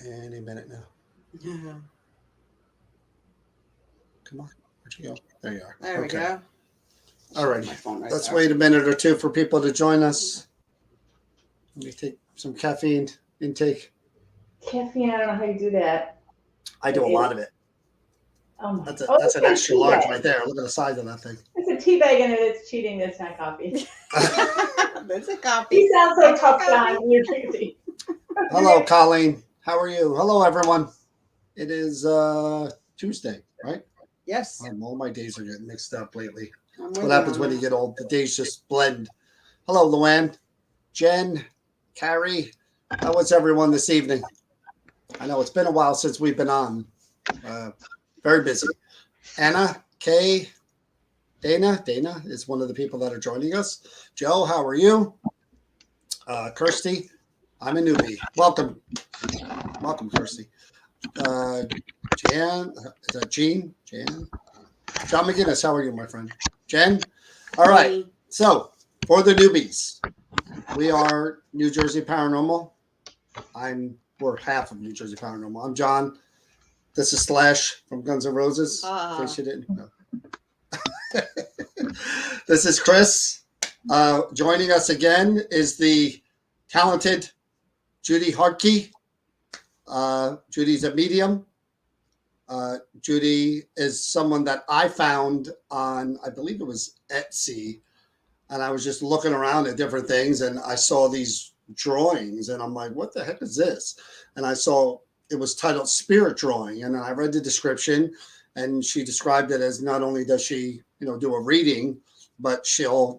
Any minute now. Yeah. Come on. Where'd you go? There you are. There we go. All right. Right Let's there. wait a minute or two for people to join us. Let me take some caffeine intake. Caffeine, I don't know how you do that. I do a lot of it. Oh my That's an extra large right there. Look at the size of that thing. It's a tea bag in it. It's cheating. It's not coffee. That's a coffee. You sound so tough, John. You're crazy. Hello, Colleen. How are you? Hello, everyone. It is Tuesday, right? Yes. All my days are getting mixed up lately. What happens when you get old? The days just blend. Hello, Luann, Jen, Carrie. How was everyone this evening? I know it's been a while since we've been on. Very busy. Anna, Kay, Dana. Dana is one of the people that are joining us. Joe, how are you? Kirsty, I'm a newbie. Welcome. Welcome, Kirsty. Jan, is that Jean? Jan? John McGinnis, how are you, my friend? Jen? All right. So, for the newbies, we are New Jersey Paranormal. We're half of New Jersey Paranormal. I'm John. This is Slash from Guns N' Roses. In case you didn't know. This is Chris. Joining us again is the talented Judy Hartke. Judy's a medium. Judy is someone that I found on, I believe it was Etsy, and I was just looking around at different things, and I saw these drawings, and I'm like, what the heck is this? And I saw it was titled Spirit Drawing, and then I read the description, and she described it as not only does she, do a reading, but she'll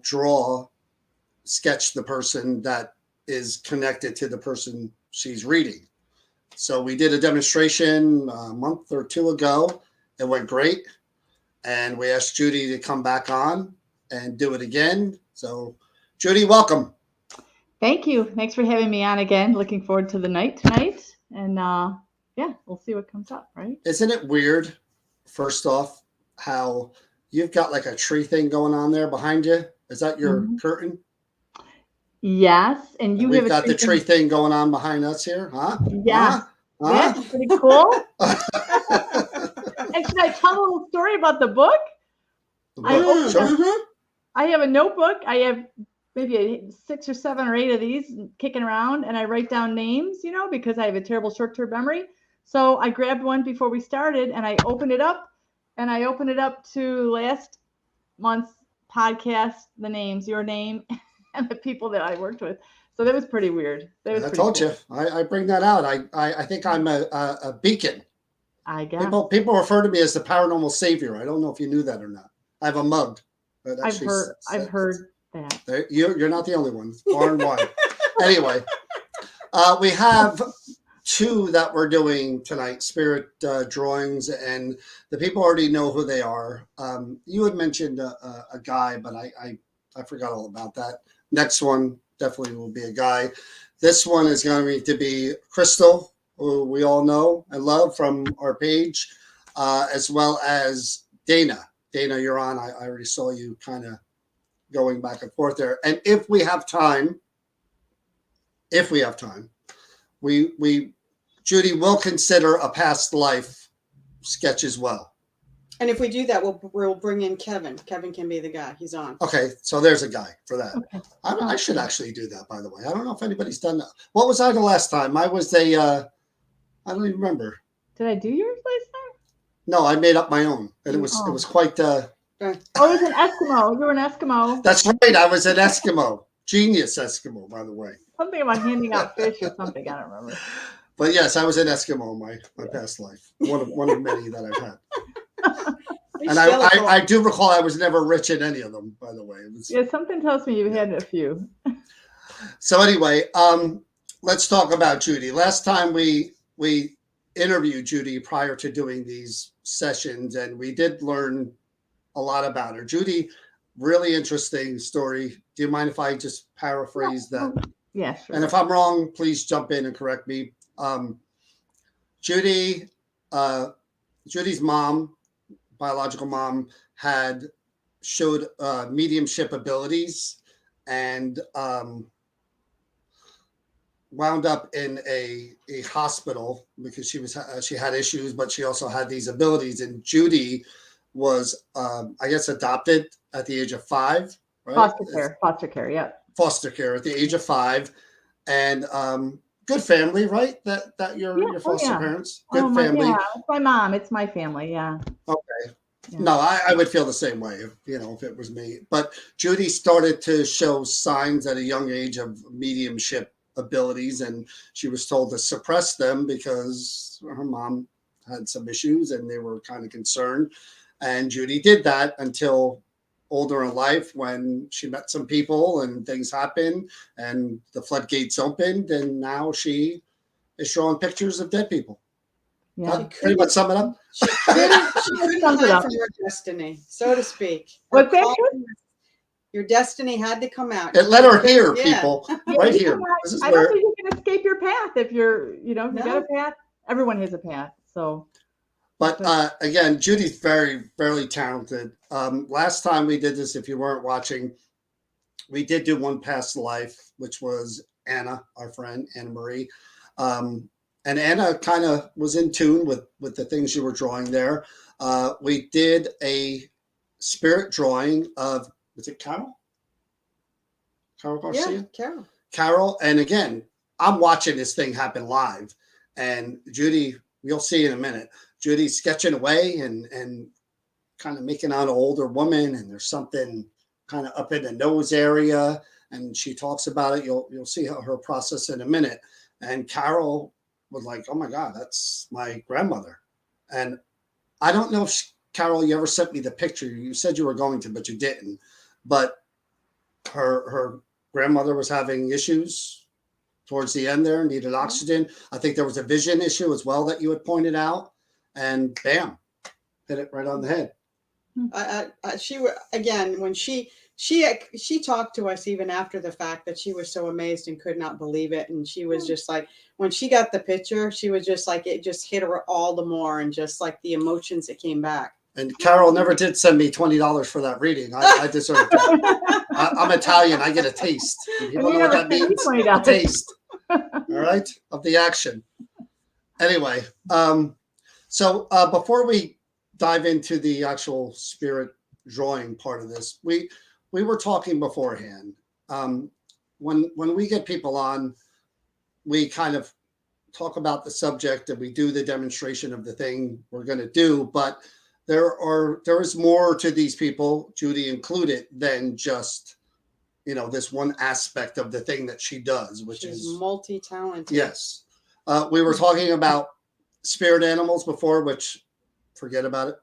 sketch the person that is connected to the person she's reading. So we did a demonstration a month or two ago. It went great. And we asked Judy to come back on and do it again. So, Judy, welcome. Thank you. Thanks for having me on again. Looking forward to the night tonight. And we'll see what comes up, right? Isn't it weird, first off, how you've got like a tree thing going on there behind you? Is that your curtain? Yes, and we've got the tree thing going on behind us here, huh? Yeah, huh? That's pretty cool. And should I tell a little story about the book? I have a notebook. I have maybe 6 or 7 or 8 of these kicking around, and I write down names, because I have a terrible short-term memory. So I grabbed one before we started, and I opened it up, to last month's podcast, the names, your name, and the people that I worked with. So that was pretty weird. I told you. I bring that out. I think I'm a beacon. I guess. People refer to me as the paranormal savior. I don't know if you knew that or not. I have a mug. I've heard that. You're not the only one. Far and wide. Anyway, we have 2 that we're doing tonight, spirit drawings, and the people already know who they are. You had mentioned a guy, but I forgot all about that. Next one definitely will be a guy. This one is going to be Crystal, who we all know and love from our page, as well as Dana. Dana, you're on. I already saw you kind of going back and forth there. And if we have time, we Judy will consider a past life sketch as well. And if we do that, we'll bring in Kevin. Kevin can be the guy. He's on. Okay, so there's a guy for that. Okay. I should actually do that, by the way. I don't know if anybody's done that. What was I the last time? I was I don't even remember. Did I do yours last time? No, I made up my own, and it was quite. Oh, it was an Eskimo. You were an Eskimo. That's right. I was an Eskimo, genius Eskimo, by the way. Something about handing out fish or something. I don't remember. But yes, I was an Eskimo in my past life. One of many that I've had. And I do recall I was never rich in any of them, by the way. Something tells me you had a few. So anyway, let's talk about Judy. Last time we interviewed Judy prior to doing these sessions, and we did learn a lot about her. Judy, really interesting story. Do you mind if I just paraphrase that? Yeah, sure. And if I'm wrong, please jump in and correct me. Judy's mom, biological mom, showed mediumship abilities, and wound up in a hospital because she had issues, but she also had these abilities. And Judy was, I guess, adopted at the age of 5, right? Foster care, yeah. Foster care at the age of 5, and good family, right? That your foster parents, good family. It's my mom. It's my family. Yeah. Okay. Yeah. No, I would feel the same way if it was me. But Judy started to show signs at a young age of mediumship abilities, and she was told to suppress them because her mom had some issues and they were kind of concerned. And Judy did that until older in life when she met some people and things happened and the floodgates opened, and now she is showing pictures of dead people. Yeah. Pretty much sum it up. She couldn't hide from her destiny, so to speak. What's that? Your destiny had to come out. It let her hear Yeah. people right here. This is I where don't think you can escape your path if you're, you No. got a path. Everyone has a path. So. But again, Judy's very, very talented. Last time we did this, if you weren't watching, we did do one past life, which was Anna, our friend, Anna Marie. And Anna kind of was in tune with the things you were drawing there. We did a spirit drawing of, was it Carol? Carol Garcia? Yeah, Carol. Carol. And again, I'm watching this thing happen live. And Judy, you'll see in a minute, Judy's sketching away and kind of making out an older woman. And there's something kind of up in the nose area. And she talks about it. You'll see her process in a minute. And Carol was like, oh my God, that's my grandmother. And I don't know if Carol, you ever sent me the picture. You said you were going to, but you didn't. But her grandmother was having issues towards the end there, needed oxygen. I think there was a vision issue as well that you had pointed out. And bam, hit it right on the head. Again, when she talked to us even after the fact that she was so amazed and could not believe it. And she was just like, when she got the picture, she was just like, it just hit her all the more. And just like the emotions that came back. And Carol never did send me $20 for that reading. I deserve that. I'm Italian. I get a taste. People know what that means? A taste. All right? Of the action. Anyway, so before we dive into the actual spirit drawing part of this, we were talking beforehand. When we get people on, we kind of talk about the subject and we do the demonstration of the thing we're going to do, but there is more to these people, Judy included, than just this one aspect of the thing that she does, which She's is multi-talented. Yes. We were talking about spirit animals before, which forget about it.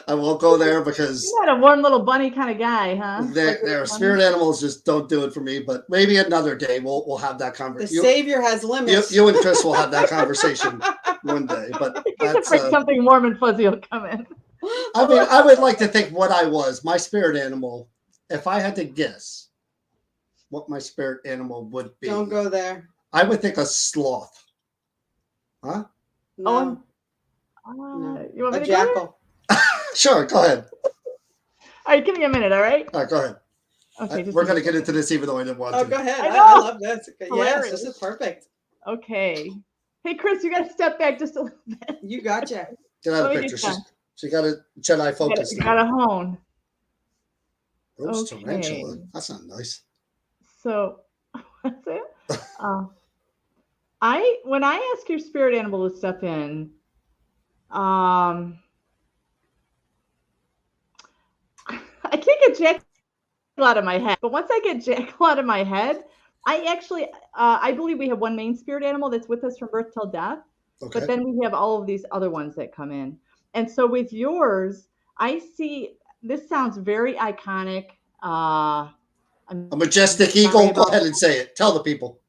I won't go there because you're not a warm little bunny kind of guy, huh? Their spirit animals just don't do it for me. But maybe another day we'll have that conversation. The Savior has limits. You and Chris will have that conversation one day. But that's something warm and fuzzy will come in. I mean, I would like to think what I was, my spirit animal. If I had to guess what my spirit animal would be, don't go there. I would think a sloth. Huh? No. No. You want me A to go jackal. Sure, go ahead. All right, give me a minute, all right? All right, go ahead. Okay. We're going to get into this even though I didn't want to. Oh, go ahead. I I love this. Yes, this is perfect. Okay. Hey, Chris, you got to step back just a little bit. You gotcha. Get out of the picture. She got a Jedi focus. You got a hone. Roast Okay. tarantula. That's not nice. So, what's it? When I ask your spirit animal to step in, I can't get Jackal out of my head. But once I get Jackal out of my head, I actually, I believe we have one main spirit animal that's with us from birth till death. Okay. But then we have all of these other ones that come in. And so with yours, I see, this sounds very iconic. A majestic eagle. Go ahead and say it. Tell the people.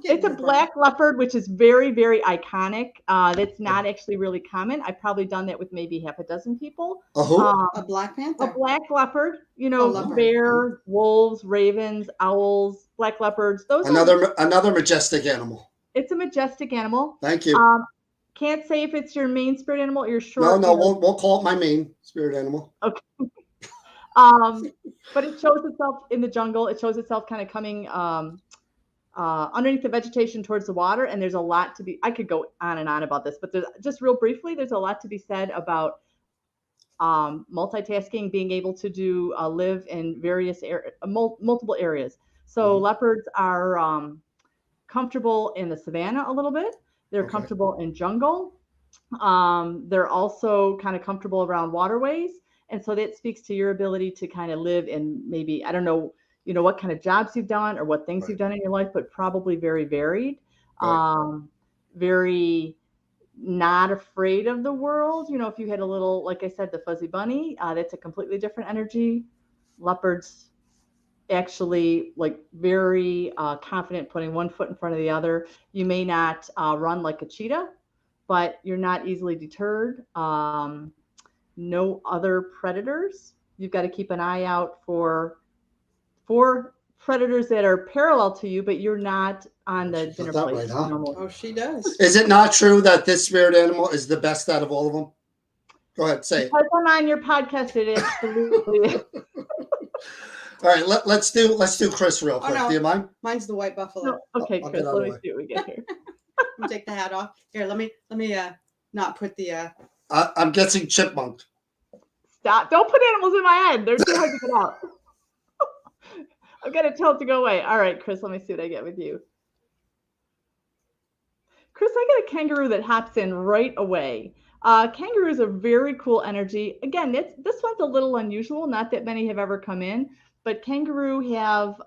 It's a black leopard, which is very, very iconic. That's not actually really common. I've probably done that with maybe half a dozen people. A black panther. A black leopard. Leopard. Bear, wolves, ravens, owls, black leopards. Those another majestic animal. It's a majestic animal. Thank you. Can't say if it's your main spirit animal or your short. No, we'll call it my main spirit animal. Okay. But it shows itself in the jungle. It shows itself kind of coming underneath the vegetation towards the water. And there's a lot to be, I could go on and on about this, but there's just real briefly, there's a lot to be said about multitasking, being able to do live in various multiple areas. So leopards are comfortable in the savanna a little bit. They're comfortable in jungle. They're also kind of comfortable around waterways. And so that speaks to your ability to kind of live in maybe, I don't know, what kind of jobs you've done or what things you've done in your life, but probably very varied, very not afraid of the world. If you had a little, like I said, the fuzzy bunny, that's a completely different energy. Leopards actually like very confident putting one foot in front of the other. You may not run like a cheetah, but you're not easily deterred. No other predators. You've got to keep an eye out for predators that are parallel to you, but you're not on the dinner plate. Right, huh? Oh, she does. Is it not true that this spirit animal is the best out of all of them? Go ahead, say it. Because I'm on your podcast, it absolutely is. All right, let's do Chris real quick. no. Do you mind? Mine's the white buffalo. No, okay, I'll Chris, get out let of me the way. see what we get here. Let me take the hat off. Here, let me not put the I'm guessing chipmunk. Stop. Don't put animals in my head. They're too hard to get out. I've got to tell it to go away. All right, Chris, let me see what I get with you. Chris, I got a kangaroo that hops in right away. Kangaroos are very cool energy. Again, this one's a little unusual. Not that many have ever come in, but kangaroo have,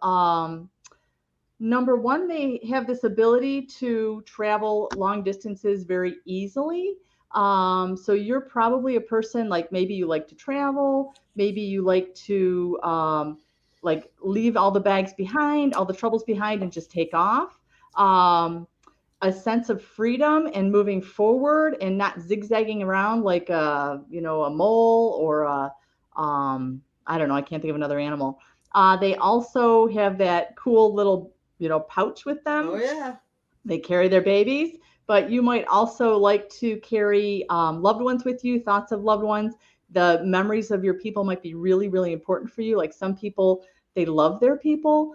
number one, they have this ability to travel long distances very easily. So you're probably a person, like maybe you like to travel, maybe you like to like leave all the bags behind, all the troubles behind, and just take off. A sense of freedom and moving forward and not zigzagging around like a mole or I don't know, I can't think of another animal. They also have that cool little, pouch with them. Oh yeah. They carry their babies, but you might also like to carry loved ones with you, thoughts of loved ones. The memories of your people might be really, really important for you. Like some people, they love their people,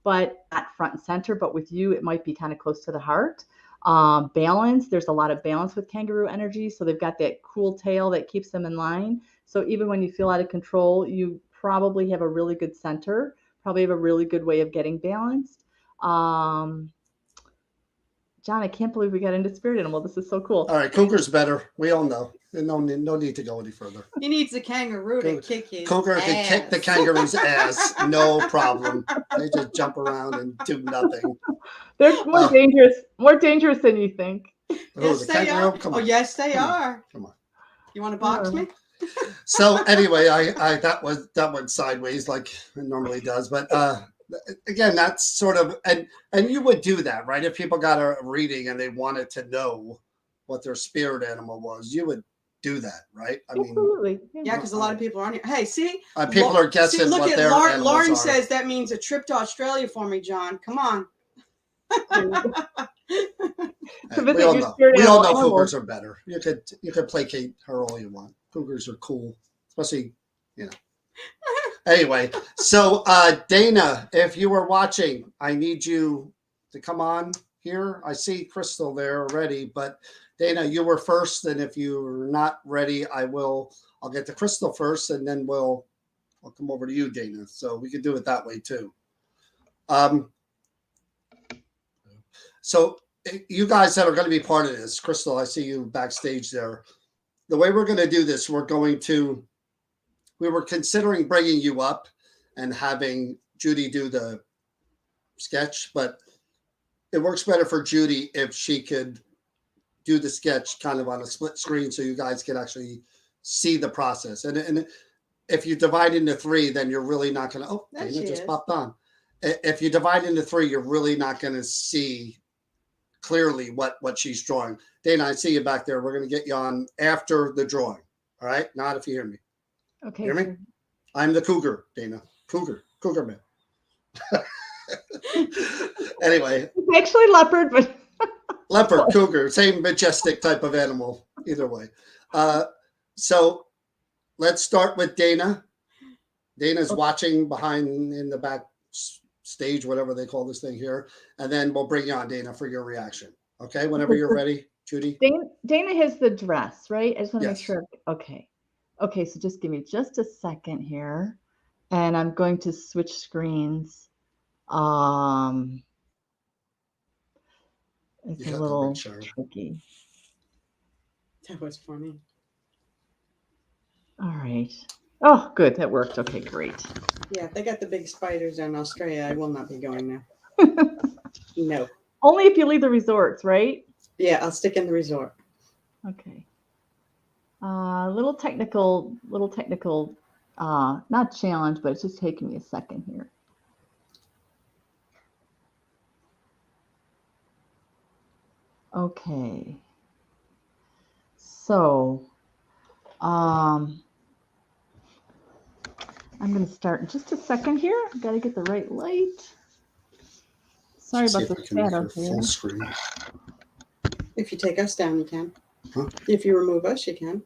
but not front and center. But with you, it might be kind of close to the heart. Balance, there's a lot of balance with kangaroo energy. So they've got that cool tail that keeps them in line. So even when you feel out of control, you probably have a really good center, probably have a really good way of getting balanced. John, I can't believe we got into spirit animal. This is so cool. All right, cougar's better. We all know. No need to go any further. He needs a kangaroo to kick his Cougar ass. can kick the kangaroo's ass, no problem. They just jump around and do nothing. They're more dangerous than you think. Yes, the they kangaroo? are. Come Oh, on. yes, they are. Come on. You want to box me? So anyway, I that went sideways like it normally does, but again, that's sort of and you would do that, right? If people got a reading and they wanted to know what their spirit animal was, you would do that, right? I mean, absolutely. Yeah, because a lot of people aren't. Hey, see, people are guessing look what at their animals Lauren are. says that means a trip to Australia for me, John. Come on. To We visit all your know. spirit We all animal know animals. cougars are better. You could placate her all you want. Cougars are cool, especially Anyway, so Dana, if you were watching, I need you to come on here. I see Crystal there already, but Dana, you were first, and if you're not ready, I'll get to Crystal first, and then I'll come over to you, Dana. So we could do it that way too. So you guys that are going to be part of this, Crystal, I see you backstage there. The way we're going to do this, we were considering bringing you up and having Judy do the sketch, but it works better for Judy if she could do the sketch kind of on a split screen so you guys can actually see the process. And if you divide into three, then you're really not going to, oh, There Dana she just is. popped on. If you divide into three, you're really not going to see clearly what she's drawing. Dana, I see you back there. We're going to get you on after the drawing. All right? Not if you hear me. Okay. Hear me? I'm the cougar, Dana. Cougar man. Anyway, It's actually leopard, but leopard, cougar, same majestic type of animal, either way. So let's start with Dana. Dana's watching behind in the back stage, whatever they call this thing here, and then we'll bring you on, Dana, for your reaction. Okay, whenever you're ready, Judy. Dana has the dress, right? I just want to make Yes. sure. Okay. Okay, so just give me just a second here. And I'm going to switch screens. It's You a got the little Richard. tricky. That was funny. All right. Oh, good. That worked. Okay, great. Yeah, if they got the big spiders in Australia, I will not be going there. No. Only if you leave the resorts, right? Yeah, I'll stick in the resort. Okay. Little technical, not challenge, but it's just taking me a second here. Okay. So, I'm going to start in just a second here. I've got to get the right light. Sorry See about if the I can make shadow her here. full screen. If you take us down, you can. Huh? If you remove us, you can.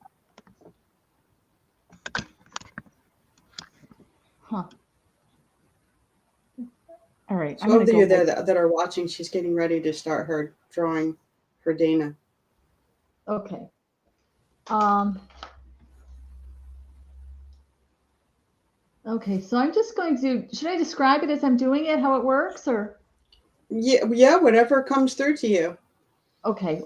Huh. All right. So those of you that are watching, she's getting ready to start her drawing her Dana. Okay. Okay, so I'm just going to, should I describe it as I'm doing it, how it works, or? Yeah, whatever comes through to you. Okay.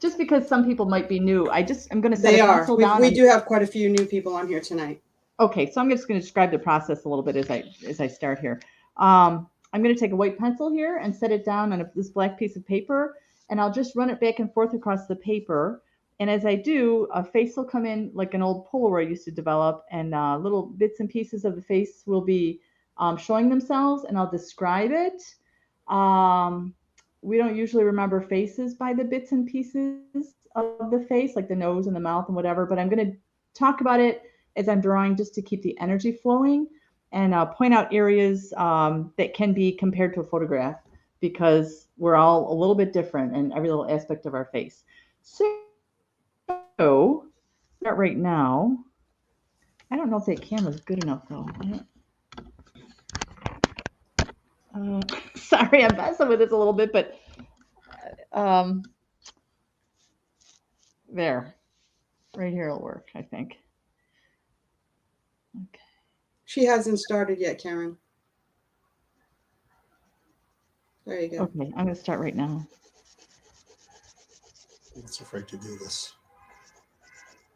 Just because some people might be new, I'm going to set They a are. pencil down. We do have quite a few new people on here tonight. Okay, so I'm just going to describe the process a little bit as I start here. I'm going to take a white pencil here and set it down on this black piece of paper, and I'll just run it back and forth across the paper. And as I do, a face will come in like an old Polaroid used to develop, and little bits and pieces of the face will be showing themselves, and I'll describe it. We don't usually remember faces by the bits and pieces of the face, like the nose and the mouth and whatever, but I'm going to talk about it as I'm drawing just to keep the energy flowing, and point out areas that can be compared to a photograph, because we're all a little bit different in every little aspect of our face. So start right now. I don't know if that camera's good enough though. Sorry, I'm messing with this a little bit, but there, right here will work, I think. Okay. She hasn't started yet, Karen. There you go. Okay, I'm going to start right now. I'm just afraid to do this.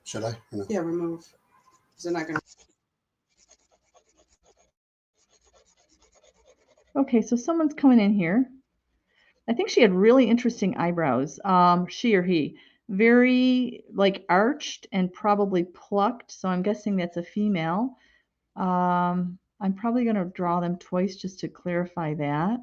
Should I? No. Yeah, remove. They're not going to. Okay, so someone's coming in here. I think she had really interesting eyebrows. She or he. Very like arched and probably plucked. So I'm guessing that's a female. I'm probably going to draw them twice just to clarify that.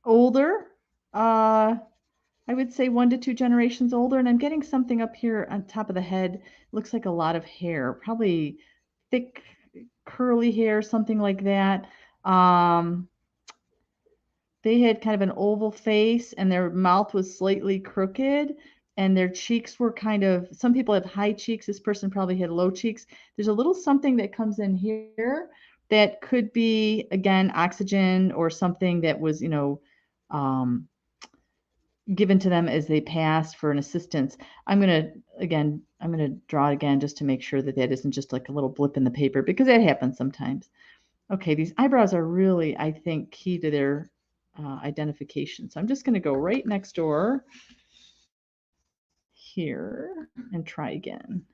Older. I would say 1 to 2 generations older, and I'm getting something up here on top of the head. Looks like a lot of hair, probably thick, curly hair, something like that. They had kind of an oval face, and their mouth was slightly crooked, and their cheeks were kind of, some people have high cheeks. This person probably had low cheeks. There's a little something that comes in here that could be, again, oxygen or something that was, given to them as they passed for an assistance. I'm going to draw it again just to make sure that that isn't just like a little blip in the paper, because that happens sometimes. Okay, these eyebrows are really, I think, key to their identification. So I'm just going to go right next door here and try again.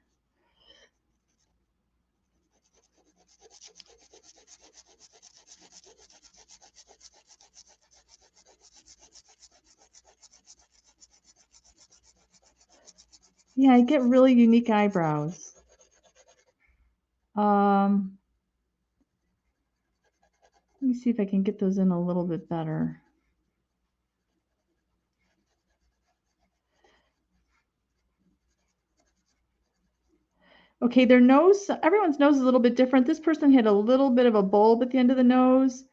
Yeah, I get really unique eyebrows. Let me see if I can get those in a little bit better. Okay, their nose, everyone's nose is a little bit different. This person had a little bit of a bulb at the end of the nose.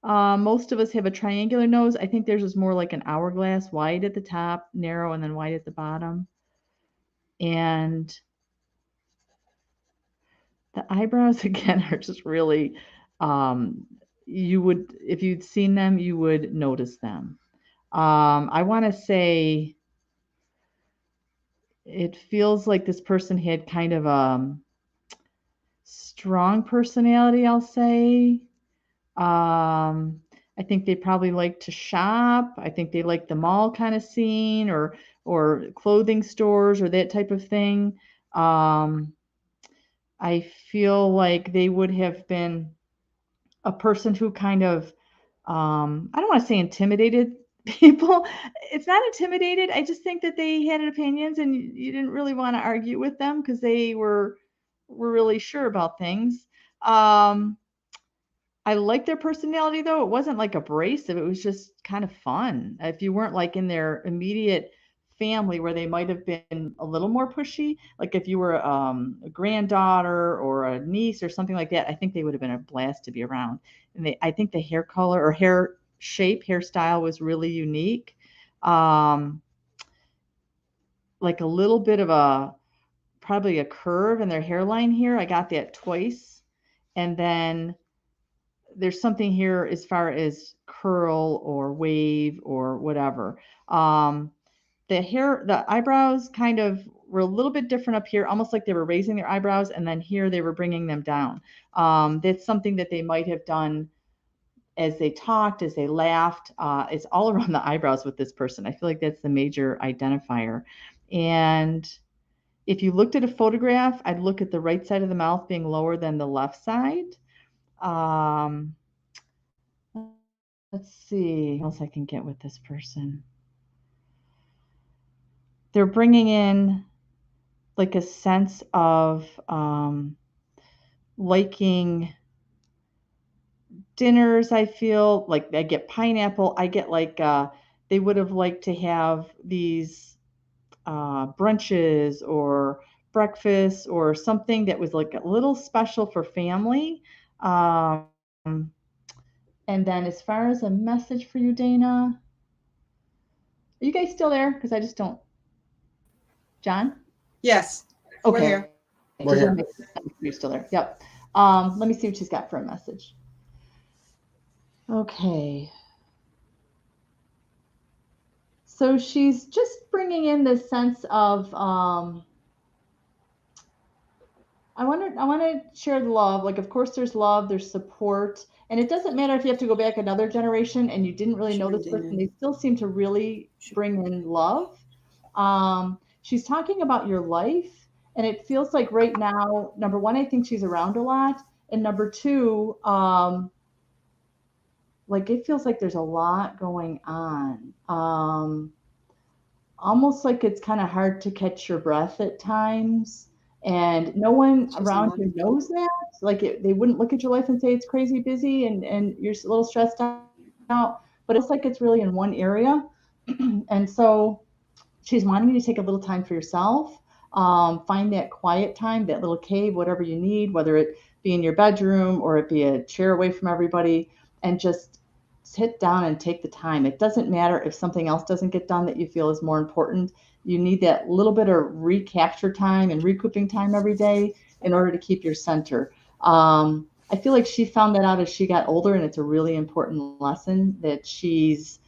Most of us have a triangular nose. I think theirs is more like an hourglass, wide at the top, narrow, and then wide at the bottom. And the eyebrows, again, are just really, you would, if you'd seen them, you would notice them. I want to say it feels like this person had kind of a strong personality, I'll say. I think they probably like to shop. I think they like the mall kind of scene or clothing stores or that type of thing. I feel like they would have been a person who kind of, I don't want to say intimidated people. It's not intimidated. I just think that they had opinions and you didn't really want to argue with them because they were really sure about things. I like their personality though. It wasn't like abrasive. It was just kind of fun. If you weren't like in their immediate family where they might have been a little more pushy, like if you were a granddaughter or a niece or something like that, I think they would have been a blast to be around. And I think the hair color or hair shape, hairstyle was really unique. Like a little bit of probably a curve in their hairline here. I got that twice. And then there's something here as far as curl or wave or whatever. The eyebrows kind of were a little bit different up here, almost like they were raising their eyebrows, and then here they were bringing them down. That's something that they might have done as they talked, as they laughed. It's all around the eyebrows with this person. I feel like that's the major identifier. And if you looked at a photograph, I'd look at the right side of the mouth being lower than the left side. Let's see what else I can get with this person. They're bringing in like a sense of liking dinners. I feel like I get pineapple. I get like they would have liked to have these brunches or breakfast or something that was like a little special for family. And then as far as a message for you, Dana, are you guys still there? Because I just don't. John? Yes. Okay. We're here. We're here. You're still there. Yep. Let me see what she's got for a message. Okay. So she's just bringing in this sense of I want to share the love. Like, of course, there's love, there's support, and it doesn't matter if you have to go back another generation and you didn't really know this person. They still seem to really bring in love. She's talking about your life, and it feels like right now, number one, I think she's around a lot, and number two, like it feels like there's a lot going on. Almost like it's kind of hard to catch your breath at times. And no one around you knows that. Like they wouldn't look at your life and say it's crazy busy and you're a little stressed out. But it's like it's really in one area. And so she's wanting you to take a little time for yourself. Find that quiet time, that little cave, whatever you need, whether it be in your bedroom or it be a chair away from everybody, and just sit down and take the time. It doesn't matter if something else doesn't get done that you feel is more important. You need that little bit of recapture time and recouping time every day in order to keep your center. I feel like she found that out as she got older, and it's a really important lesson that she's,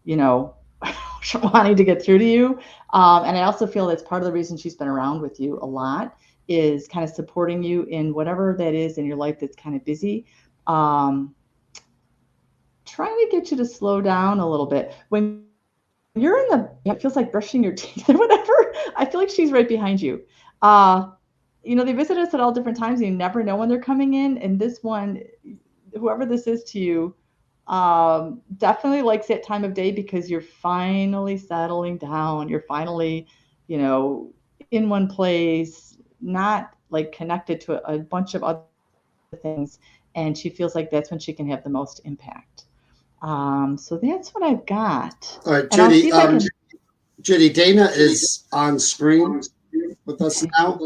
wanting to get through to you. And I also feel that's part of the reason she's been around with you a lot is kind of supporting you in whatever that is in your life that's kind of busy. Trying to get you to slow down a little bit. When you're it feels like brushing your teeth or whatever, I feel like she's right behind you. They visit us at all different times. And you never know when they're coming in. And this one, whoever this is to you, definitely likes that time of day because you're finally settling down. You're finally, in one place, not like connected to a bunch of other things. And she feels like that's when she can have the most impact. So that's what I've got. All right, Judy. Judy, Dana is on screen with us now,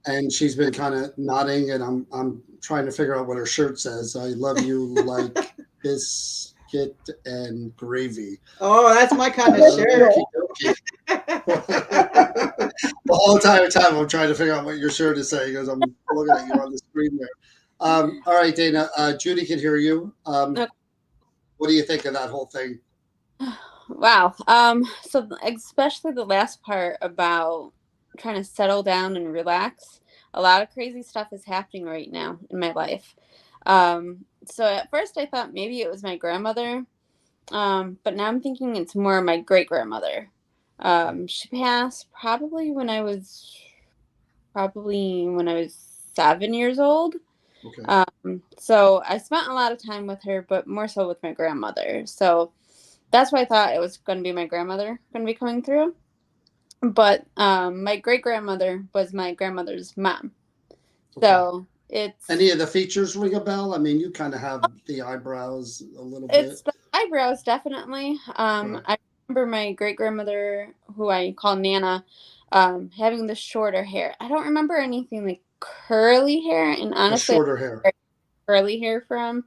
and she's been kind of nodding, and I'm trying to figure out what her shirt says. I love you like biscuit and gravy. Oh, that's my kind of shirt. Okey-dokey. The whole time I'm trying to figure out what your shirt is saying because I'm looking at you on the screen there. All right, Dana. Judy can hear you. Okay. What do you think of that whole thing? Wow. So especially the last part about trying to settle down and relax. A lot of crazy stuff is happening right now in my life. So at first I thought maybe it was my grandmother. But now I'm thinking it's more my great grandmother. She passed probably when I was 7 years old. Okay. So I spent a lot of time with her, but more so with my grandmother. So that's why I thought it was going to be my grandmother going to be coming through. But my great grandmother was my grandmother's mom. Okay. So it's Any of the features ring a bell? I mean, you kind of have the eyebrows a little bit. it's the eyebrows, definitely. Right. I remember my great grandmother, who I call Nana, having the shorter hair. I don't remember anything like curly hair, and The honestly, shorter hair. curly hair from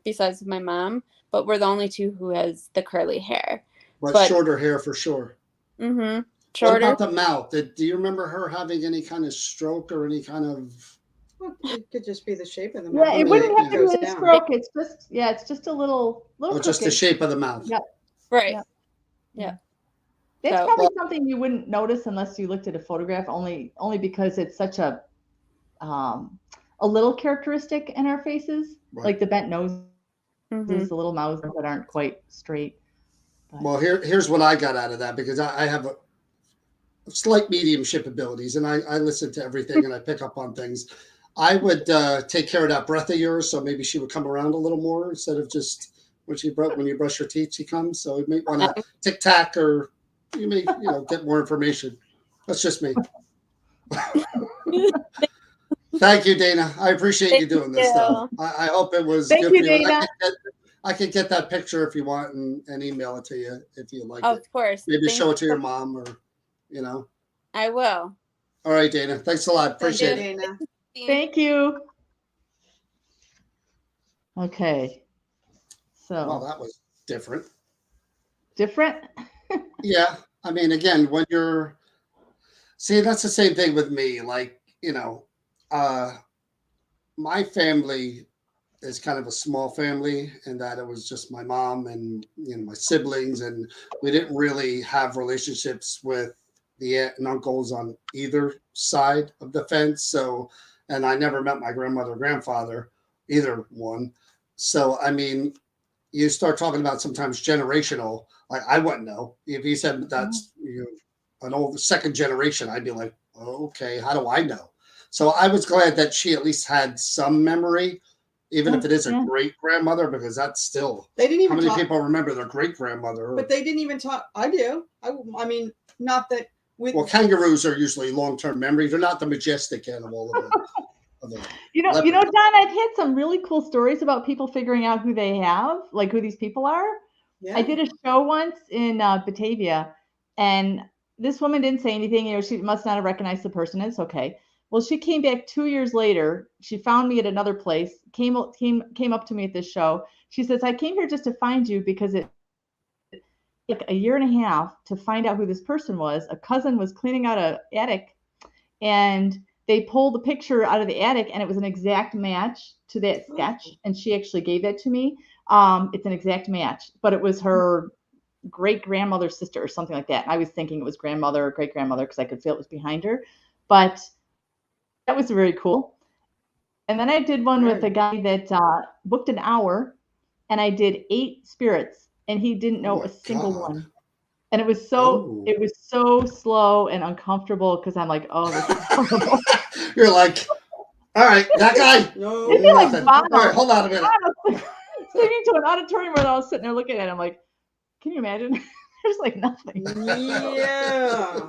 besides my mom, but we're the only two who has the curly hair. But shorter hair for sure. Mm-hmm. What Shorter. about the mouth? Do you remember her having any kind of stroke or any kind of? Well, it could just be the shape of the Yeah, mouth. it wouldn't have to goes be a down. stroke. It's just a little Oh, just the crooked. shape of the mouth. Yeah. Right. Yeah. Yeah. That's So- probably something you wouldn't notice unless you looked at a photograph, only because it's such a little characteristic in our faces, Right. like the bent nose, Mhm. the little mouths that aren't quite straight. But Well, here's what I got out of that, because I have a slight mediumship abilities, and I listen to everything and I pick up on things. I would take care of that breath of yours, so maybe she would come around a little more instead of just when you brush your teeth, she comes. So you may want to tic tac, or you may get more information. That's just me. Thank you, Dana. I appreciate you doing this, though. I hope it was Thank good you, for you. Dana. I can get that picture if you want and email it to you if you like Of it. course. Maybe Thank show it to you. your mom, or I will. All right, Dana. Thanks a lot. Thank you, Appreciate it. Dana. thank you. Okay. So Well, that was different. different. Yeah. I mean, again, when you're see, that's the same thing with me. Like, my family is kind of a small family, in that it was just my mom and my siblings, and we didn't really have relationships with the aunt and uncles on either side of the fence. So, and I never met my grandmother or grandfather, either one. So, I mean, you start talking about sometimes generational. Like, I wouldn't know if you said that's an old second generation. I'd be like, okay, how do I know? So I was glad that she at least had some memory, even if it is a great grandmother, because that's still. They didn't even How many talk, people remember their great grandmother? but they didn't even talk. I do. I mean, not that with. Well, kangaroos are usually long-term memory. They're not the majestic animal of the leopard. Don, I've had some really cool stories about people figuring out who they have, like who these people are. Yeah. I did a show once in Batavia, and this woman didn't say anything. She must not have recognized the person. It's okay. Well, she came back 2 years later. She found me at another place, came up to me at this show. She says, I came here just to find you because it took a year and a half to find out who this person was. A cousin was cleaning out an attic, and they pulled the picture out of the attic, and it was an exact match to that sketch. And she actually gave that to me. It's an exact match, but it was her great grandmother's sister or something like that. And I was thinking it was grandmother or great grandmother because I could feel it was behind her. But that was very cool. And then I did one with a guy that booked an hour, and I did 8 spirits, and he didn't know a single one. And it was so slow and uncomfortable because I'm like, oh, this is horrible. You're like, all right, that guy. No. It'd be like Nothing. Bono. All right, hold on a minute. Singing to an auditorium where I was sitting there looking at him like, can you imagine? There's like nothing. Yeah.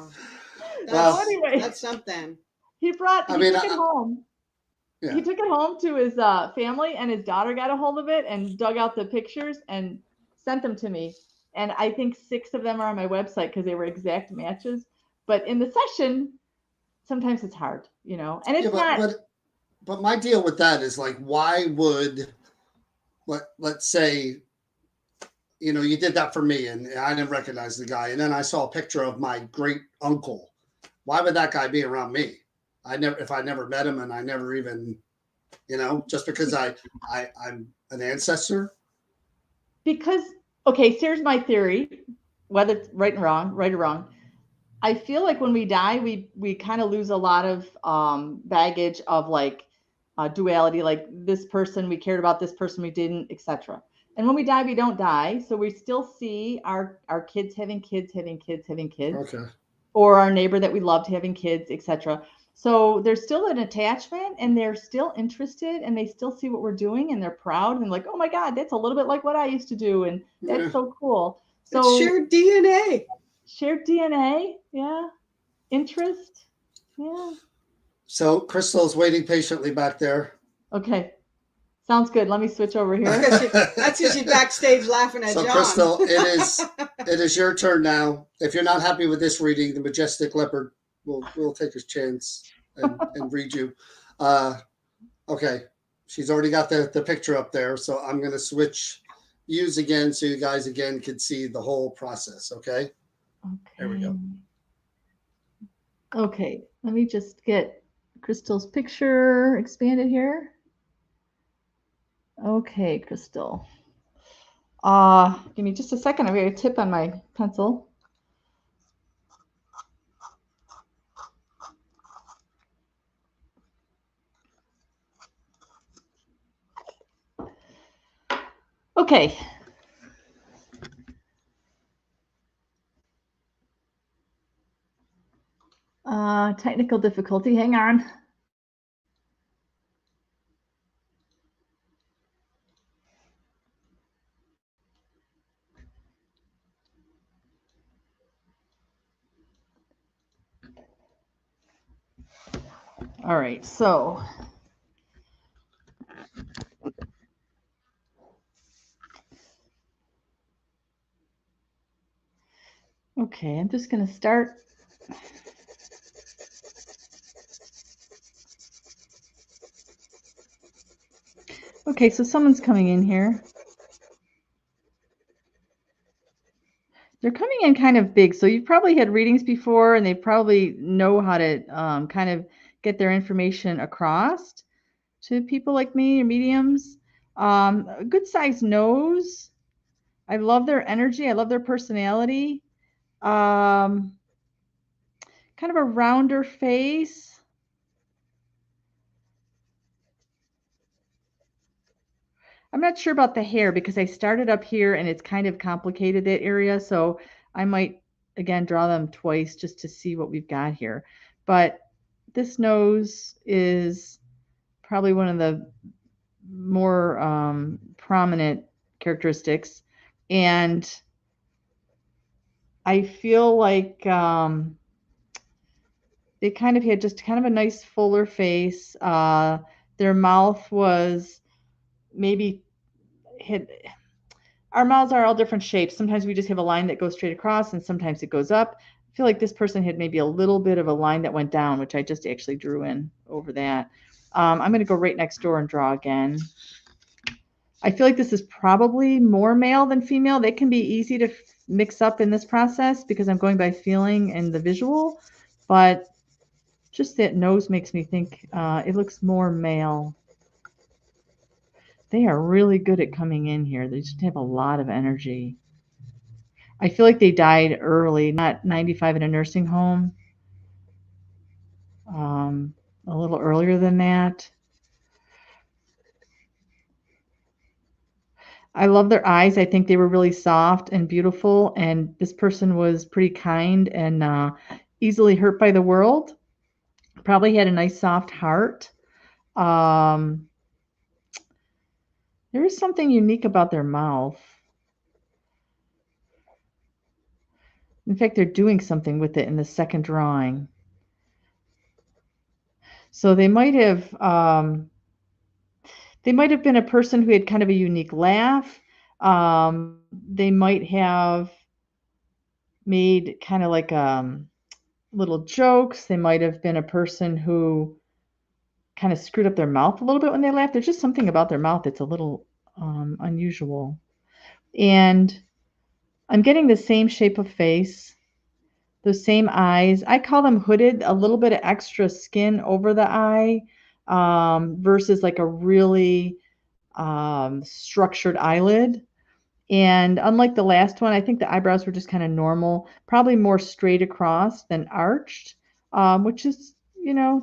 Well, anyway, That's something. he took it home. Yeah. He took it home to his family, and his daughter got a hold of it and dug out the pictures and sent them to me. And I think 6 of them are on my website because they were exact matches. But in the session, sometimes it's hard, and it's not. But my deal with that is, like, why would let's say, you did that for me and I didn't recognize the guy. And then I saw a picture of my great uncle. Why would that guy be around me? If I never met him and I never even, just because I'm an ancestor. Because, okay, so here's my theory, whether it's right or wrong. I feel like when we die, we kind of lose a lot of baggage of like duality, like this person, we cared about this person, we didn't, etc. And when we die, we don't die. So we still see our kids having kids, Okay. or our neighbor that we loved having kids, etc. So there's still an attachment and they're still interested and they still see what we're doing and they're proud and like, oh my God, that's a little bit like what I used to do. And that's so cool. So it's shared DNA. Shared DNA. Yeah. Interest. Yeah. So Crystal's waiting patiently back there. Okay. Sounds good. Let me switch over here. That's because she's backstage laughing at So John. Crystal, it is your turn now. If you're not happy with this reading, the majestic leopard will take his chance and read you. Okay. She's already got the picture up there. So I'm going to switch views again so you guys again can see the whole process. Okay. There we go. Okay. Let me just get Crystal's picture expanded here. Okay, Crystal. Give me just a second. I've got a tip on my pencil. Okay. Technical difficulty. Hang on. All right, so okay, I'm just going to start. Okay, so someone's coming in here. They're coming in kind of big, so you've probably had readings before, and they probably know how to kind of get their information across to people like me or mediums. A good sized nose. I love their energy. I love their personality. Kind of a rounder face. I'm not sure about the hair because I started up here and it's kind of complicated that area. So I might, again, draw them twice just to see what we've got here. But this nose is probably one of the more prominent characteristics. And I feel like they kind of had just kind of a nice fuller face. Their mouth was maybe our mouths are all different shapes. Sometimes we just have a line that goes straight across and sometimes it goes up. I feel like this person had maybe a little bit of a line that went down, which I just actually drew in over that. I'm going to go right next door and draw again. I feel like this is probably more male than female. They can be easy to mix up in this process because I'm going by feeling and the visual, but just that nose makes me think it looks more male. They are really good at coming in here. They just have a lot of energy. I feel like they died early, not 95 in a nursing home. A little earlier than that. I love their eyes. I think they were really soft and beautiful. And this person was pretty kind and easily hurt by the world. Probably had a nice soft heart. There is something unique about their mouth. In fact, they're doing something with it in the second drawing. So they might have been a person who had kind of a unique laugh. They might have made kind of like little jokes. They might have been a person who kind of screwed up their mouth a little bit when they laughed. There's just something about their mouth that's a little unusual. And I'm getting the same shape of face, those same eyes. I call them hooded, a little bit of extra skin over the eye, versus like a really structured eyelid. And unlike the last one, I think the eyebrows were just kind of normal, probably more straight across than arched, which is,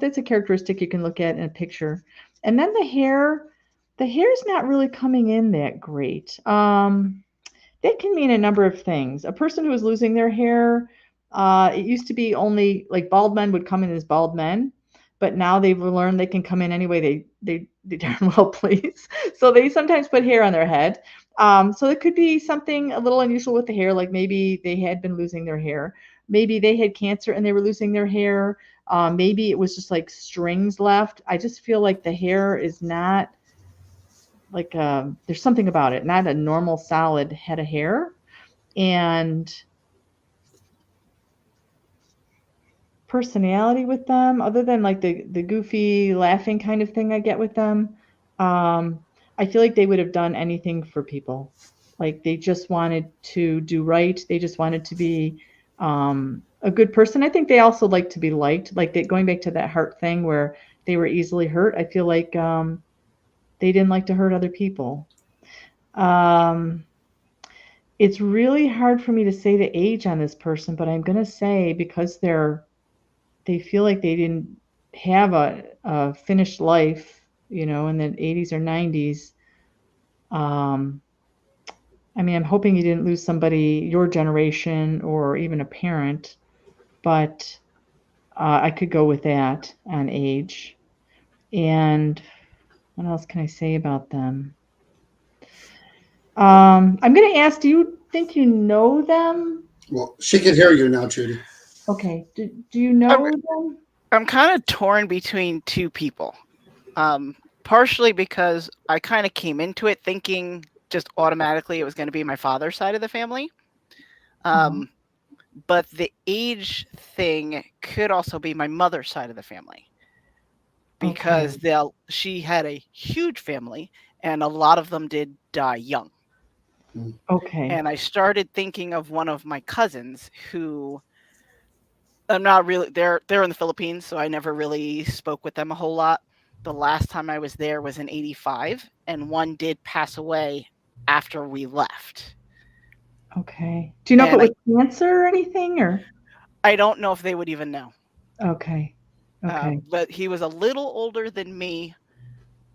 that's a characteristic you can look at in a picture. And then the hair's not really coming in that great. That can mean a number of things. A person who is losing their hair, it used to be only like bald men would come in as bald men, but now they've learned they can come in any way they darn well please. So they sometimes put hair on their head. So it could be something a little unusual with the hair, like maybe they had been losing their hair. Maybe they had cancer and they were losing their hair. Maybe it was just like strings left. I just feel like the hair is not like there's something about it, not a normal solid head of hair. And personality with them, other than like the goofy laughing kind of thing I get with them, I feel like they would have done anything for people. Like they just wanted to do right. They just wanted to be a good person. I think they also like to be liked, like going back to that heart thing where they were easily hurt. I feel like they didn't like to hurt other people. It's really hard for me to say the age on this person, but I'm going to say because they feel like they didn't have a finished life, in the 80s or 90s. I mean, I'm hoping you didn't lose somebody your generation or even a parent, but I could go with that on age. And what else can I say about them? I'm going to ask, do you think you know them? Well, she can hear you now, Judy. Okay. Do you know them? I'm kind of torn between two people. Partially because I kind of came into it thinking just automatically it was going to be my father's side of the family. But the age thing could also be my mother's side of the family. Because she had a huge family and a lot of them did die young. Okay. And I started thinking of one of my cousins who I'm not really they're in the Philippines, so I never really spoke with them a whole lot. The last time I was there was in 85, and one did pass away after we left. Okay. Do you know if it was cancer or anything, or? I don't know if they would even know. Okay. Okay. But he was a little older than me,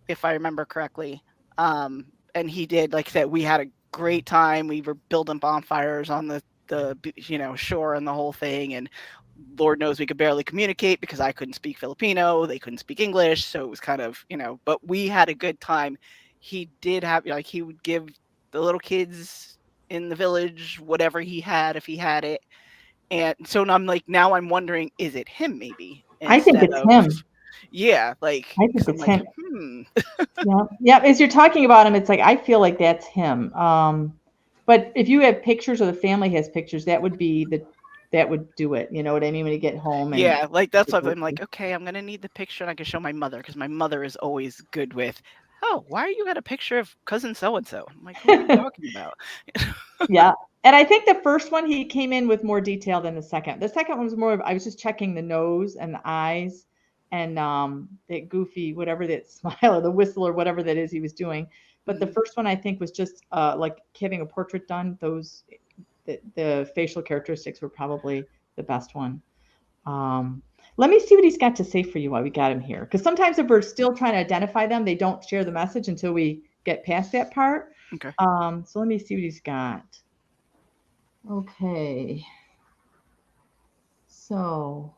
if I remember correctly. And he did, like I said, we had a great time. We were building bonfires on the shore and the whole thing. And Lord knows we could barely communicate because I couldn't speak Filipino. They couldn't speak English. So it was kind of, but we had a good time. He did have, he would give the little kids in the village whatever he had, if he had it. And so I'm like, now I'm wondering, is it him maybe? I think it's him. Yeah. Like, I think it's him. Yeah. Yeah. As you're talking about him, it's like, I feel like that's him. But if you have pictures or the family has pictures, that would do it. You know what I mean? When you get home. And yeah. Like, that's what I'm like, okay, I'm going to need the picture and I can show my mother because my mother is always good with, oh, why are you got a picture of cousin so-and-so? I'm like, what are you talking about? Yeah. And I think the first one, he came in with more detail than the second. The second one was more of, I was just checking the nose and the eyes and that goofy, whatever that smile or the whistle or whatever that is he was doing. But the first one I think was just like having a portrait done. The facial characteristics were probably the best one. Let me see what he's got to say for you while we got him here. Because sometimes if we're still trying to identify them, they don't share the message until we get past that part. Okay. So let me see what he's got. Okay. So.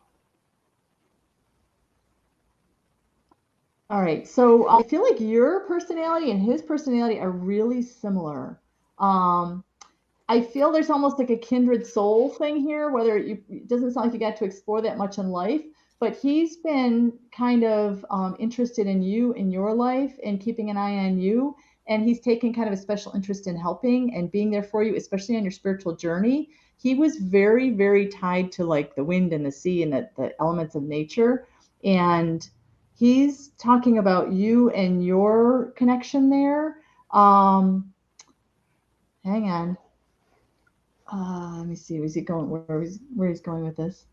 All right. So I feel like your personality and his personality are really similar. I feel there's almost like a kindred soul thing here, whether it doesn't sound like you got to explore that much in life, but he's been kind of interested in you in your life and keeping an eye on you. And he's taken kind of a special interest in helping and being there for you, especially on your spiritual journey. He was very, very tied to like the wind and the sea and the elements of nature. And he's talking about you and your connection there. Hang on. Let me see. Is he going where he's going with this?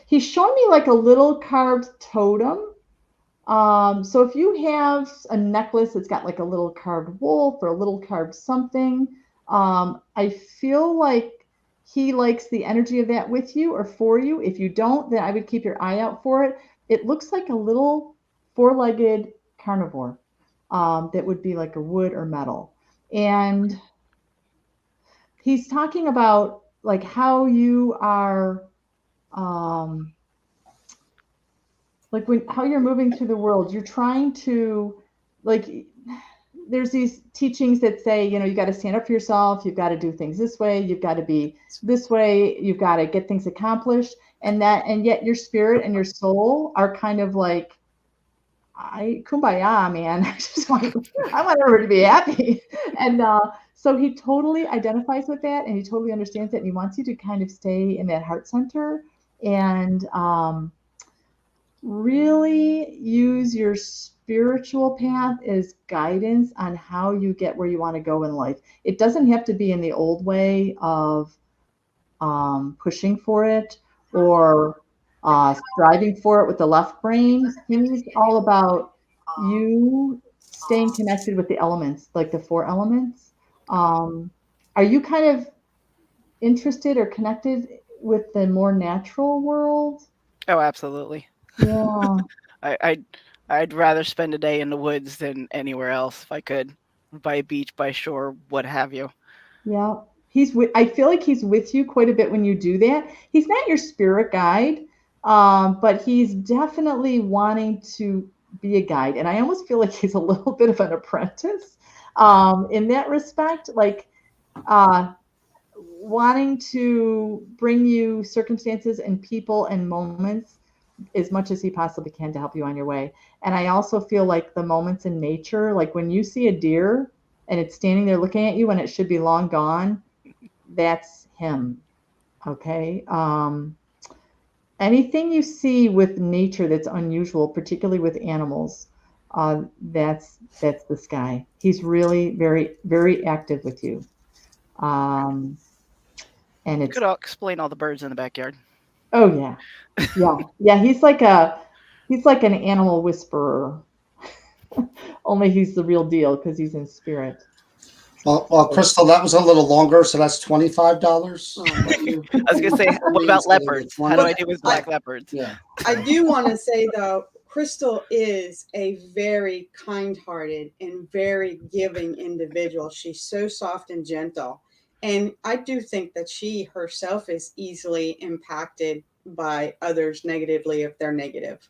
He's showing me like a little carved totem. So if you have a necklace that's got like a little carved wolf or a little carved something, I feel like he likes the energy of that with you or for you. If you don't, then I would keep your eye out for it. It looks like a little four-legged carnivore that would be like a wood or metal. And he's talking about like how you are like how you're moving through the world. You're trying to, like, there's these teachings that say, you know, you got to stand up for yourself, you've got to do things this way, you've got to be this way, you've got to get things accomplished, and yet your spirit and your soul are kind of like, kumbaya, man. I want everybody to be happy. And so he totally identifies with that, and he totally understands that, and he wants you to kind of stay in that heart center and really use your spiritual path as guidance on how you get where you want to go in life. It doesn't have to be in the old way of pushing for it or striving for it with the left brain. He's all about you staying connected with the elements, like the 4 elements. Are you kind of interested or connected with the more natural world? Oh, absolutely. Yeah. I'd rather spend a day in the woods than anywhere else if I could, by a beach, by shore, what have you. Yeah. I feel like he's with you quite a bit when you do that. He's not your spirit guide, but he's definitely wanting to be a guide. And I almost feel like he's a little bit of an apprentice in that respect, like wanting to bring you circumstances and people and moments as much as he possibly can to help you on your way. And I also feel like the moments in nature, like when you see a deer and it's standing there looking at you when it should be long gone, that's him. Okay. Anything you see with nature that's unusual, particularly with animals, that's this guy. He's really very, very active with you. And it's Could explain all the birds in the backyard. Oh yeah. He's like an animal whisperer. Only he's the real deal because he's in spirit. Well, Crystal, that was a little longer, so that's $25. I was gonna say, what about leopards? How do I deal with black leopards? Yeah. I do want to say though, Crystal is a very kind-hearted and very giving individual. She's so soft and gentle. And I do think that she herself is easily impacted by others negatively if they're negative.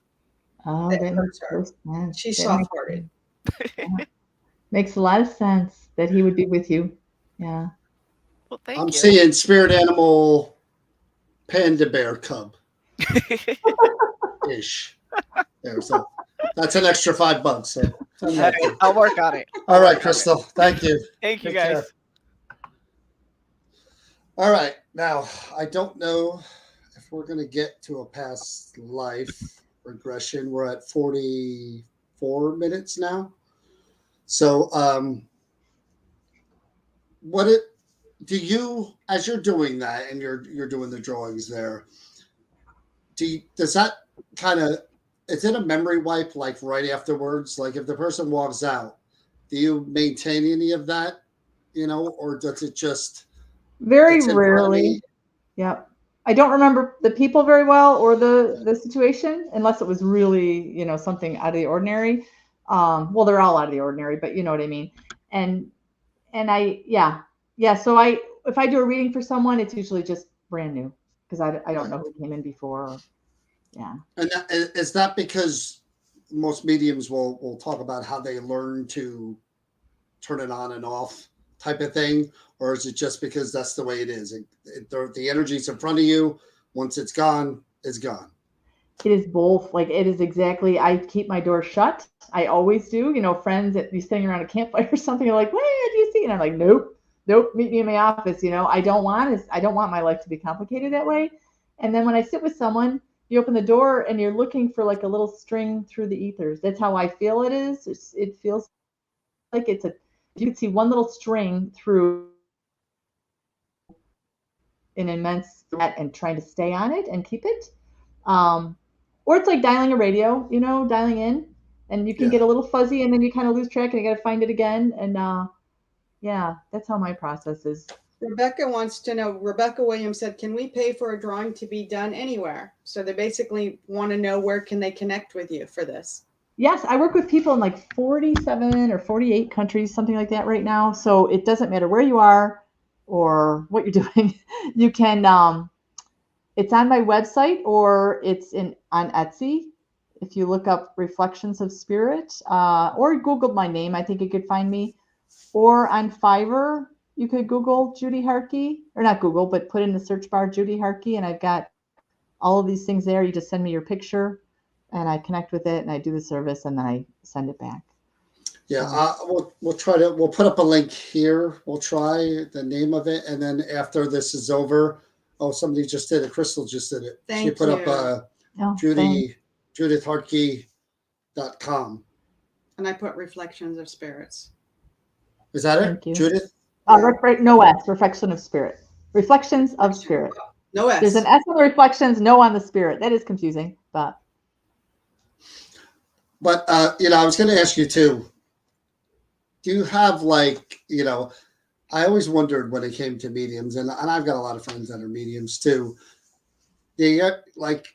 Oh, That that hurts makes her. sense. She's That soft-hearted. makes a lot of sense that he would be with you. Yeah. Well, thank I'm you. seeing spirit animal panda bear cub ish. There, so that's an extra $5. So All right, I'll work on it. all right, Crystal. Thank you. Thank you, Take guys. care. All right. Now, I don't know if we're going to get to a past life regression. We're at 44 minutes now. So, do you, as you're doing that and you're doing the drawings there, does that kind of, is it a memory wipe like right afterwards? Like if the person walks out, do you maintain any of that, or does it just Very it's in front of rarely. me? Yep. I don't remember the people very well or the situation unless it was really, something out of the ordinary. Well, they're all out of the ordinary, but you know what I mean. And so if I do a reading for someone, it's usually just brand new because I don't know who came in before. Yeah. And is that because most mediums will talk about how they learn to turn it on and off type of thing, or is it just because that's the way it is? The energy's in front of you. Once it's gone, it's gone. It is both. Like it is exactly. I keep my door shut. I always do. Friends that be sitting around a campfire or something are like, "What do you see?" And I'm like, "Nope. Meet me in my office." I don't want my life to be complicated that way. And then when I sit with someone, you open the door and you're looking for like a little string through the ethers. That's how I feel it is. It feels like you can see one little string through an immense net and trying to stay on it and keep it. Or it's like dialing a radio, dialing in, and you can get a little fuzzy and then you kind of lose track and you got to find it again. And yeah, that's how my process is. Rebecca wants to know, Rebecca Williams said, can we pay for a drawing to be done anywhere? So they basically want to know where can they connect with you for this. Yes, I work with people in like 47 or 48 countries, something like that right now. So it doesn't matter where you are or what you're doing. You can, it's on my website or it's on Etsy. If you look up Reflections of Spirit or Google my name, I think you could find me. Or on Fiverr, you could Google Judy Hartke, or not Google, but put in the search bar Judy Hartke, and I've got all of these things there. You just send me your picture, and I connect with it, and I do the service, and then I send it back. Yeah, we'll try to. We'll put up a link here. We'll try the name of it, and then after this is over, somebody just did it. Crystal just did it. Thank she put you. up JudithHartke.com. And I put Reflections of Spirits. Is that Thank it, you. Judith? No S. Reflection of Spirit. Reflections of Spirit. No S. There's an S on the reflections, no on the spirit. That is confusing, but. But I was going to ask you too. Do you have I always wondered when it came to mediums, and I've got a lot of friends that are mediums too. They get like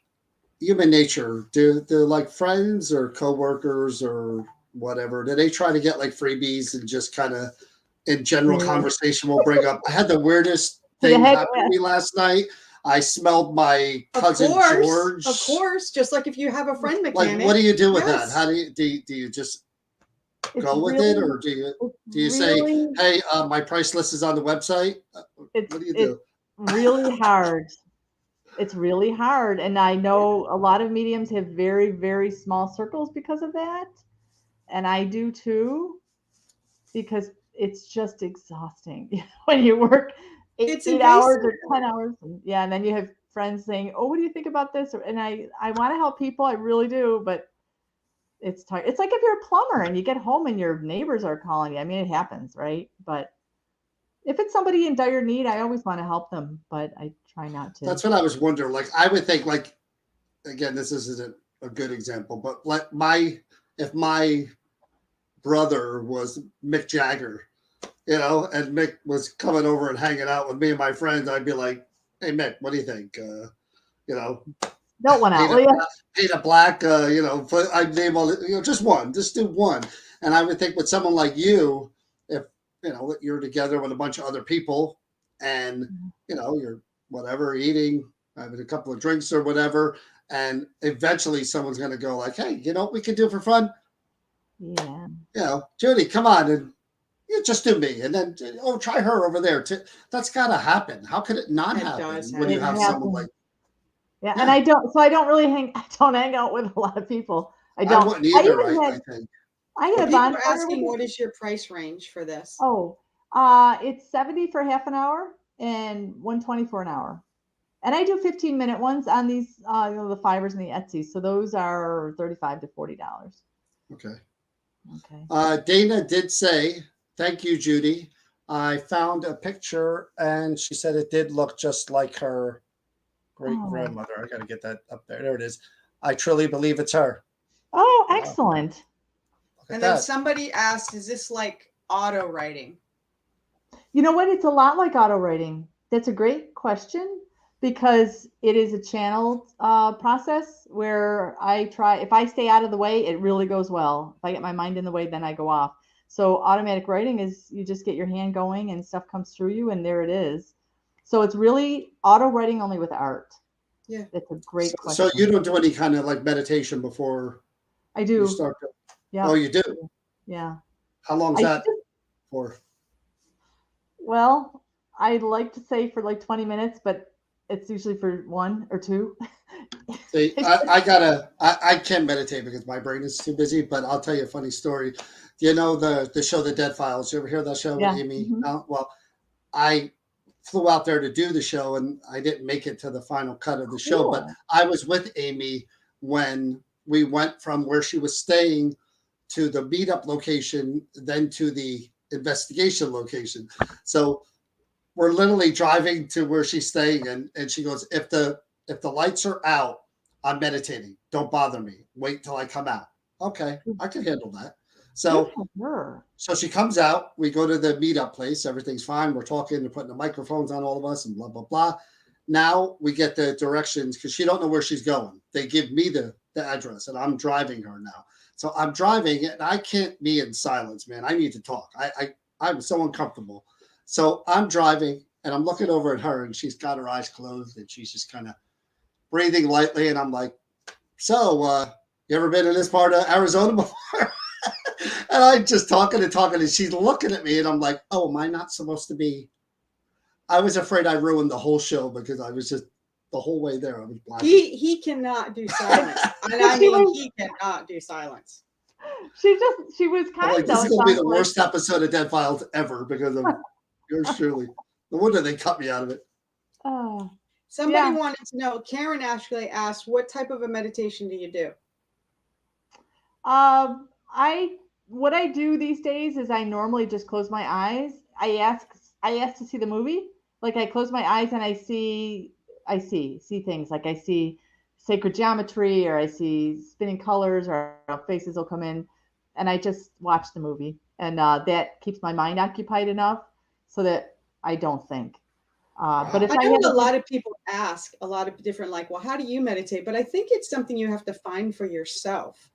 human nature. Do like friends or coworkers or whatever? Do they try to get like freebies and just kind of in general conversation will bring up? I had the weirdest thing happen to me last night. I smelled my cousin George. Of course, just like if you have a friend mechanic. Like, what do you do with that? How do you just go with it, or do you say, hey, my price list is on the website? What do you do? It's really hard. It's really hard. And I know a lot of mediums have very, very small circles because of that. And I do too, because it's just exhausting when you work 8 hours or 10 hours. And then you have friends saying, oh, what do you think about this? And I want to help people. I really do, but it's tired. It's like if you're a plumber and you get home and your neighbors are calling you. I mean, it happens, right? But if it's somebody in dire need, I always want to help them, but I try not to. That's what I was wondering. Like, I would think, like, again, this isn't a good example, but like if my brother was Mick Jagger, and Mick was coming over and hanging out with me and my friends, I'd be like, hey, Mick, what do you think? Don't want to paint a black, but I'd name all just one, just do one. And I would think with someone like you, if, you're together with a bunch of other people and, you're whatever, eating, having a couple of drinks or whatever. And eventually someone's going to go like, hey, what we can do for fun? Yeah. Judy, come on. And you just do me. And then, try her over there too. That's got to happen. How could it not happen when you have someone like, yeah, and I don't hang out with a lot of people. I don't. I wouldn't either, I think. I had a bonfire. People are asking, what is your price range for this? Oh, it's $70 for half an hour and $120 for an hour. And I do 15-minute ones on these, the Fivers and the Etsy. So those are $35 to $40. Okay. Dana did say, thank you, Judy. I found a picture and she said it did look just like her great grandmother. I got to get that up there. There it is. I truly believe it's her. Oh, excellent. And then somebody asked, is this like auto writing? You know what? It's a lot like auto writing. That's a great question because it is a channeled process where if I stay out of the way, it really goes well. If I get my mind in the way, then I go off. So automatic writing is you just get your hand going and stuff comes through you and there it is. So it's really auto writing only with art. Yeah. It's a great question. So you don't do any kind of like meditation before I do. You start to, yeah. Oh, you do? Yeah. How long is that for? Well, I like to say for like 20 minutes, but it's usually for 1 or 2. See, I can't meditate because my brain is too busy, but I'll tell you a funny story. Do you know the show The Dead Files? You ever hear that show with Amy? Mm-hmm. Well, I flew out there to do the show, and I didn't make it to the final cut of the show. But Cool. I was with Amy when we went from where she was staying to the meetup location, then to the investigation location. So we're literally driving to where she's staying, and she goes, if the lights are out, I'm meditating. Don't bother me. Wait till I come out. Okay, I can handle that. So Good for her. so she comes out. We go to the meetup place. Everything's fine. We're talking. They're putting the microphones on all of us and blah, blah, blah. Now we get the directions because she don't know where she's going. They give me the address, and I'm driving her now. So I'm driving, and I can't be in silence, man. I need to talk. I'm so uncomfortable. So I'm driving, and I'm looking over at her, and she's got her eyes closed, and she's just kind of breathing lightly. And I'm like, so you ever been in this part of Arizona before? And I'm just talking, and she's looking at me, and I'm like, oh, am I not supposed to be? I was afraid I ruined the whole show because I was just the whole way there. I was blind. He cannot do silence. And I mean, he cannot do silence. She was I'm kind like, of. this is going to be the worst episode of Dead Files ever because of yours truly. No wonder they cut me out of it. Oh, Somebody Yeah. wanted to know, Karen actually asked, what type of a meditation do you do? What I do these days is I normally just close my eyes. I ask to see the movie. Like I close my eyes and I see things. Like I see sacred geometry, or I see spinning colors, or faces will come in, and I just watch the movie, and that keeps my mind occupied enough so that I don't think. But if I I know had a lot of people ask a lot of different, like, well, how do you meditate? But I think it's something you have to find for yourself.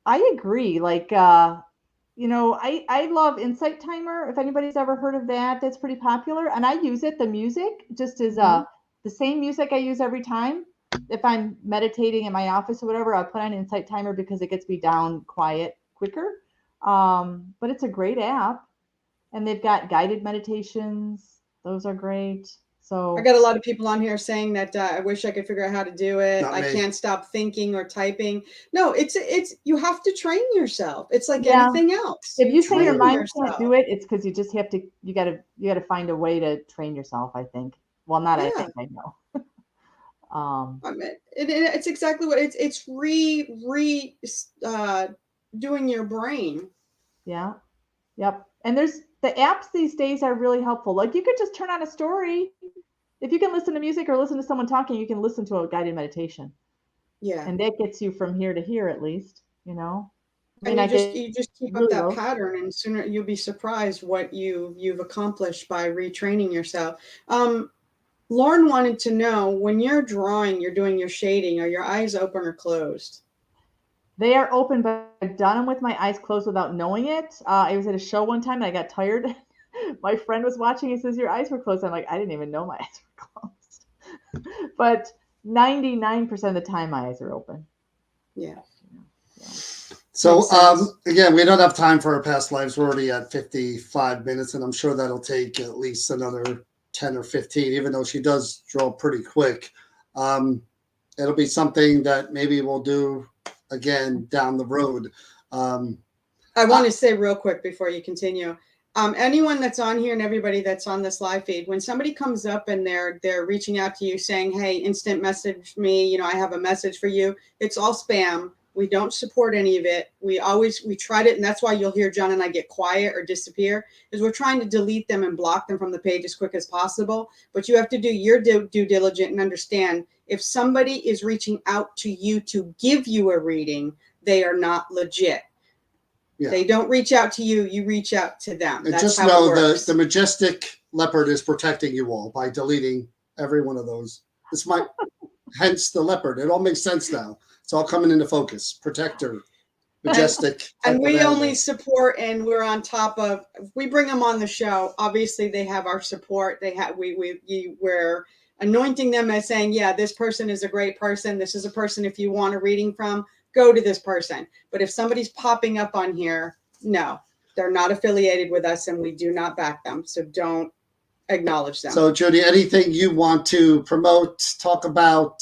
I agree. Like, I love Insight Timer. If anybody's ever heard of that, that's pretty popular. And I use it. The music just is the same music I use every time. If I'm meditating in my office or whatever, I'll put on Insight Timer because it gets me down quiet quicker. But it's a great app. And they've got guided meditations. Those are great. So I got a lot of people on here saying that I wish I could figure out how to do it. Not I me. can't stop thinking or typing. No, it's you have to train yourself. It's like Yeah. anything else. if you say your Train mind yourself. can't do it, it's because you just have to. You gotta find a way to train yourself. I think. Well, not I Yeah. think. I know. I mean, it's exactly what it's doing your brain. Yeah. Yep. And there's the apps these days are really helpful. Like you could just turn on a story. If you can listen to music or listen to someone talking, you can listen to a guided meditation. Yeah. And that gets you from here to here at least, I mean, And I you just keep up really that low. pattern, and sooner you'll be surprised what you've accomplished by retraining yourself. Lauren wanted to know, when you're drawing, you're doing your shading, are your eyes open or closed? They are open, but I've done them with my eyes closed without knowing it. I was at a show one time and I got tired. My friend was watching. He says, your eyes were closed. I'm like, I didn't even know my eyes were closed. But 99% of the time, my eyes are open. Yeah. So Makes sense. again, we don't have time for our past lives. We're already at 55 minutes, and I'm sure that'll take at least another 10 or 15, even though she does draw pretty quick. It'll be something that maybe we'll do again down the road. I want to say real quick before you continue. Anyone that's on here and everybody that's on this live feed, when somebody comes up and they're reaching out to you saying, hey, instant message me, I have a message for you, it's all spam. We don't support any of it. We tried it, and that's why you'll hear John and I get quiet or disappear, is we're trying to delete them and block them from the page as quick as possible. But you have to do your due diligence and understand, if somebody is reaching out to you to give you a reading, they are not legit. Yeah. They don't reach out to you, you reach out to them. And That's just how know it works. the majestic leopard is protecting you all by deleting every one of those. This might, hence the leopard. It all makes sense now. It's all coming into focus. Protector, majestic. And type we of only animal. support, and we're on top of, if we bring them on the show, obviously they have our support. We're anointing them as saying, yeah, this person is a great person. This is a person, if you want a reading from, go to this person. But if somebody's popping up on here, no, they're not affiliated with us, and we do not back them. So don't acknowledge them. So, Judy, anything you want to promote, talk about?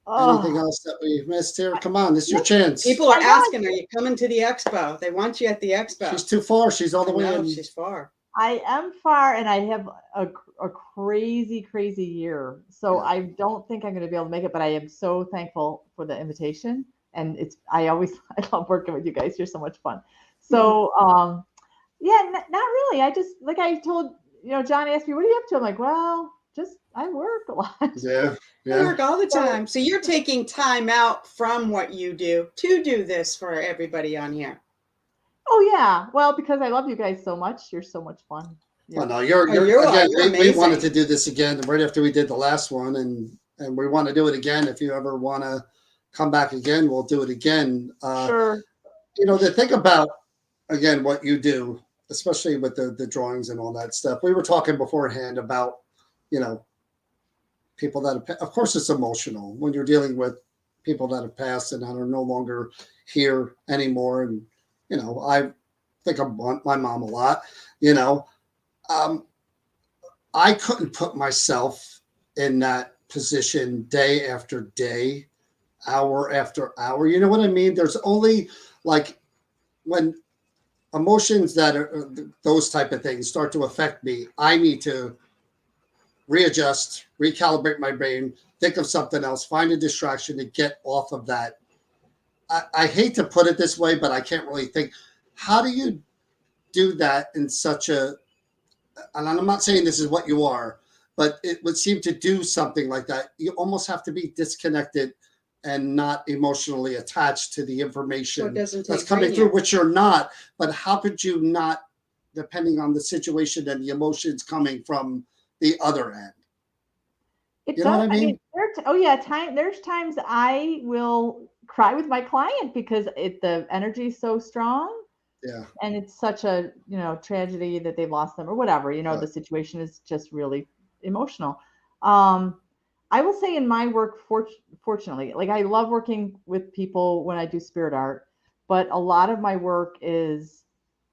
Anything else that we missed here? Come on, this is your chance. People are asking, are you coming to the expo? They want you at the expo. She's too far. She's all the way No, in. she's far. I am far, and I have a crazy, crazy year. So Yeah. I don't think I'm going to be able to make it, but I am so thankful for the invitation. And I love working with you guys. You're so much fun. So, yeah, not really. I just, like I told, John asked me, what are you up to? I'm like, well, I work a lot. Yeah. I Yeah. work all the time. So you're taking time out from what you do to do this for everybody on here. Oh yeah. Well, because I love you guys so much. You're so much fun. Well, no, you're again. you're We wanted amazing. to do this again right after we did the last one, and we want to do it again. If you ever want to come back again, we'll do it again. Sure. The thing about again what you do, especially with the drawings and all that stuff. We were talking beforehand about, people that have, of course, it's emotional when you're dealing with people that have passed and that are no longer here anymore. And I think of my mom a lot. You know, um, I couldn't put myself in that position day after day, hour after hour. You know what I mean? There's only like when emotions that are those type of things start to affect me, I need to readjust, recalibrate my brain, think of something else, find a distraction to get off of that. I hate to put it this way, but I can't really think. How do you do that in such a, and I'm not saying this is what you are, but it would seem to do something like that. You almost have to be disconnected and not emotionally attached to the So it information doesn't that's take coming brain through, yet. which you're not. But how could you not, depending on the situation and the emotions coming from the other end? It You know what does. I I mean? mean, there's times I will cry with my client because the energy is so strong, Yeah. and it's such a, tragedy that they've lost them or whatever, Right. the situation is just really emotional. Um, I will say in my work, fortunately, like I love working with people when I do spirit art, but a lot of my work is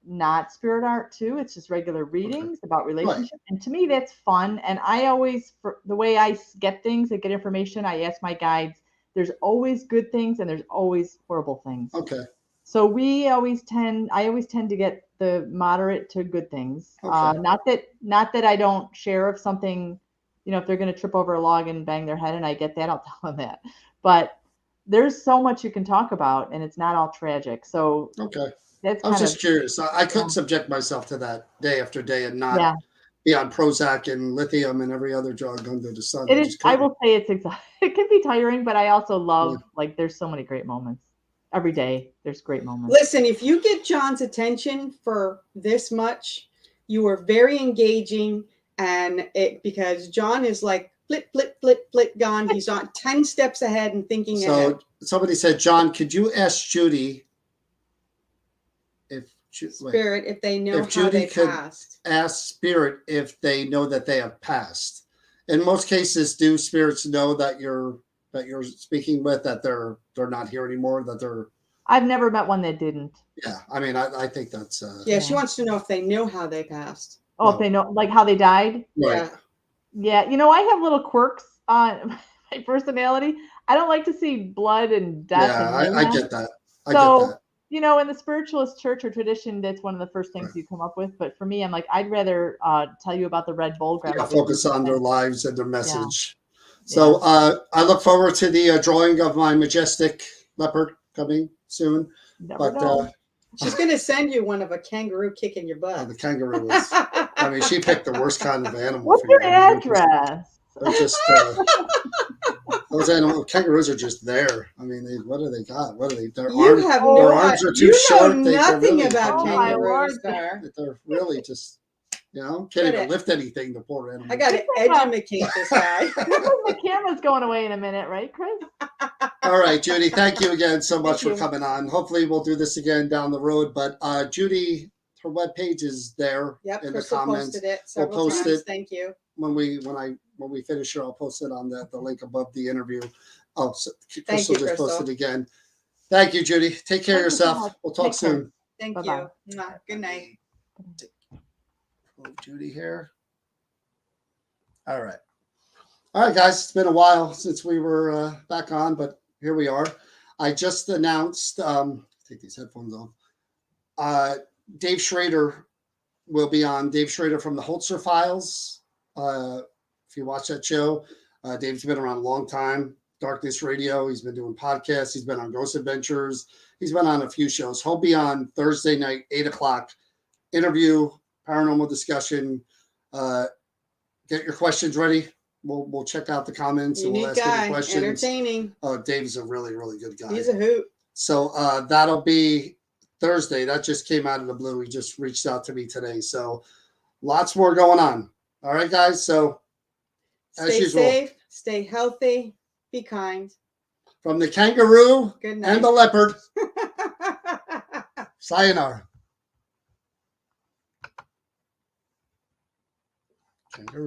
not spirit art too. It's just regular Okay. readings about Right. relationship. And to me, that's fun. And I always, for the way I get things and get information, I ask my guides, there's always good things and there's always horrible things. Okay. So I always tend to get the moderate to good things. Okay. Not that I don't share if something, if they're going to trip over a log and bang their head, and I get that, I'll tell them that. But there's so much you can talk about, and it's not all tragic. So Okay. that's I was kind of, just curious. I yeah, couldn't subject myself to that day after day and not yeah. be on Prozac and lithium and every other drug under the sun. It I is. just I couldn't. will say it's it can be tiring, but I also Yeah. love, like, there's so many great moments every day. There's great moments. Listen, if you get John's attention for this much, you are very engaging, and because John is like flip, flip, flip, flip, gone. He's on 10 steps ahead and thinking ahead. So somebody said, John, could you ask Judy if Spirit, if they know if how Judy they could passed. ask spirit if they know that they have passed? In most cases, do spirits know that you're speaking with, that they're not here anymore, that they're, I've never met one that didn't. yeah. I mean, I think that's Yeah, she Yeah. wants to know if they know how they passed. Oh, if they know, like, how they died. right. Yeah. Yeah, I have little quirks on my personality. I don't like to see blood and death Yeah, and I mayhem. get that. I get So, that. in the spiritualist church or tradition, that's one of the first things you come up with. But for me, I'm like, I'd rather tell you about the Red Bull, Yeah, Grandma focus Vicky. on their lives and their Yeah, message. So I look forward to the drawing of my majestic leopard coming soon. never But know. She's going to send you one of a kangaroo kicking your butt. the kangaroo was, I mean, she picked the worst kind of animal What's for you. your address? They're just, those animal kangaroos are just there. I mean, what do they got? What are they? Their You have Oh, their no arms are too you know short. They're nothing really, about Oh, my kangaroos, Lord. Gar. they're really just, can't Gotta- even lift anything, the poor animal. I got to educate this guy. The camera's going away in a minute, right, Chris? All right, Judy, thank you again so much Thank for you. coming on. Hopefully we'll do this again down the road. But Judy, her webpage is there Yep, in the Crystal comments. posted it We'll several post times. it. Thank you. When we finish here, I'll post it on the link above the interview. Oh, so Thank Crystal you, just Crystal. posted again. Thank you, Judy. Take care of Thank you so yourself. much. We'll talk Take care. soon. Thank Bye-bye. you. Mwah. Good night. Move Judy here. All right. All right, guys. It's been a while since we were back on, but here we are. I just announced, take these headphones off. Dave Schrader will be on Dave Schrader from the Holzer Files. If you watch that show, Dave's been around a long time. Darkness Radio. He's been doing podcasts. He's been on Ghost Adventures. He's been on a few shows. He'll be on Thursday night, 8:00. Interview, paranormal discussion. Get your questions ready. We'll check out the comments and we'll Unique ask guy, any questions. entertaining. Oh, Dave's a really, really good guy. He's a hoot. So that'll be Thursday. That just came out of the blue. He just reached out to me today. So lots more going on. All right, guys. So as Stay usual, safe, stay healthy, be kind. from the kangaroo Good night. and the leopard, sayonara. Kangaroo.